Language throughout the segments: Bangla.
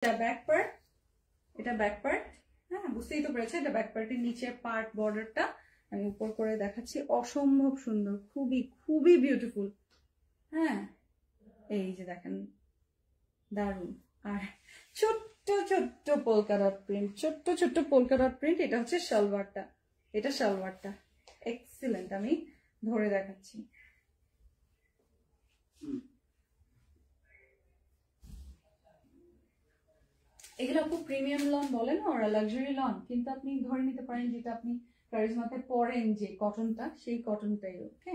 এটা ব্যাক পার্ট, এটা ব্যাক পার্ট। হ্যাঁ, বুঝতেই তো পেরেছে এটা ব্যাক পার্টের নিচের পার্ট। বর্ডারটা আমি উপর করে দেখাচ্ছি, অসম্ভব সুন্দর, খুবই খুবই বিউটিফুল। হ্যাঁ, এই যে দেখেন, দারুণ। আর ছোট্ট ছোট্ট পোলকা ডট প্রিন্ট, ছোট্ট ছোট্ট পোলকা ডট প্রিন্ট। এটা হচ্ছে সালোয়ারটা, এটা সালোয়ারটা এক্সিলেন্ট। আমি ধরে দেখাচ্ছি। এগুলো খুব প্রিমিয়াম লন বলে না ওরা, লাক্সারি লন, কিন্তু আপনি ধরে নিতে পারেন যেটা আপনি কারিজমাতে পরেন যে কটনটা, সেই কটনটাই। ওকে,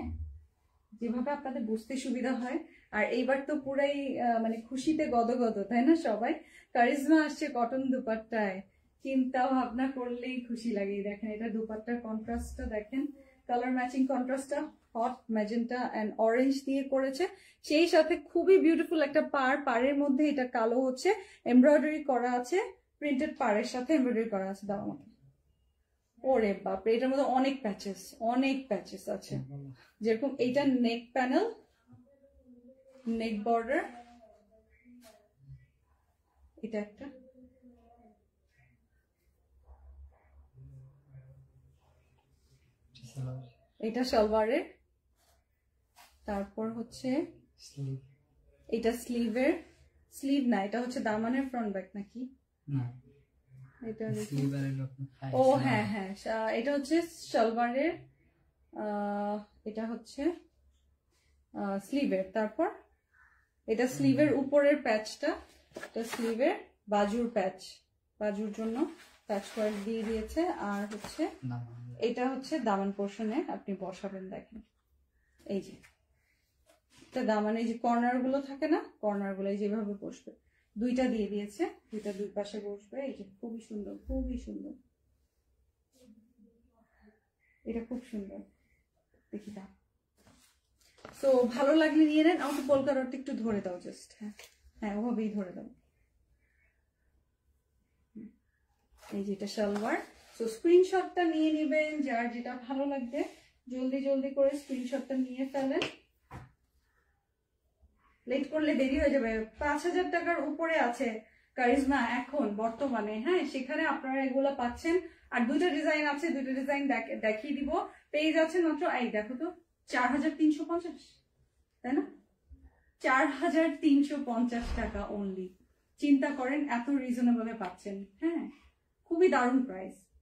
যেভাবে আপনাদের বুঝতে সুবিধা হয়। আর এইবার তো পুরাই মানে খুশিতে গদগদ, তাই না সবাই? কারিজমা আসছে কটন দুপাট্টায়, চিন্তা ভাবনা করলেই খুশি লাগে। দেখেন এটা দুপাট্টার কন্ট্রাস্টটা দেখেন, কালার ম্যাচিং কন্ট্রাস্টটা হট ম্যাজেন্টা অ্যান্ড অরেঞ্জ দিয়ে করেছে। সেই সাথে খুবই বিউটিফুল একটা পাড়ের মধ্যে এটা কালো হচ্ছে এমব্রয়ডারি করা আছে, প্রিন্টেড পাড়ের সাথে এমব্রয়ডারি করা আছে দেওয়ার মতো। ওরে বাপরে, এটার মধ্যে অনেক প্যাচেস, অনেক প্যাচেস আছে। যেরকম এইটা নেক প্যানেল, নেক বর্ডার, এটা একটা, এটা সালোয়ারের। তারপর হচ্ছে এটা স্লিভের, স্লিভ না, এটা হচ্ছে দামানের ফ্রন্ট ব্যাক নাকি? এটা ও হ্যাঁ হ্যাঁ, এটা হচ্ছে সালোয়ারের, এটা হচ্ছে স্লিভের। তারপর এটা স্লিভের উপরের প্যাচটা, এটা স্লিভের বাজুর প্যাচ, বাজুর জন্য প্যাচ ওয়ার্ক দিয়ে দিয়েছে। আর হচ্ছে এটা হচ্ছে দামান পোর্শনে আপনি বসাবেন। দেখেন এই যে এটা দামানে যে কর্নার গুলো থাকে না, কর্নার গুলো যেভাবে বসবে, দুইটা দিয়ে দিয়েছে, দুইটা দুই পাশে বসবে। এই যে খুবই সুন্দর, খুবই সুন্দর, এটা খুব সুন্দর। দেখি দাও, তো ভালো লাগলে নিয়ে নেন। আমাকে পোলকা ডটটা একটু ধরে দাও জাস্ট। হ্যাঁ হ্যাঁ, ওভাবেই ধরে দাও। এই যে এটা সালোয়ার। তো স্ক্রিনশটটা নিয়ে নেবেন, যার যেটা ভালো লাগবে জলদি জলদি করে স্ক্রিনশটটা নিয়ে ফেলেন, লেট করলে দেরি হয়ে যাবে। 5,000 টাকার উপরে আছে কারিজমা এখন বর্তমানে। হ্যাঁ, সেখানে আপনারা এগুলো পাচ্ছেন। আর দুইটা ডিজাইন আছে, দুইটা ডিজাইন দেখিয়ে দিব। পেয়ে যাচ্ছেন মাত্র, এই দেখো তো, 4,350, তাই না? 4,350 টাকা অনলি। চিন্তা করেন, এত রিজনেবলে পাচ্ছেন। হ্যাঁ, খুবই দারুণ প্রাইস।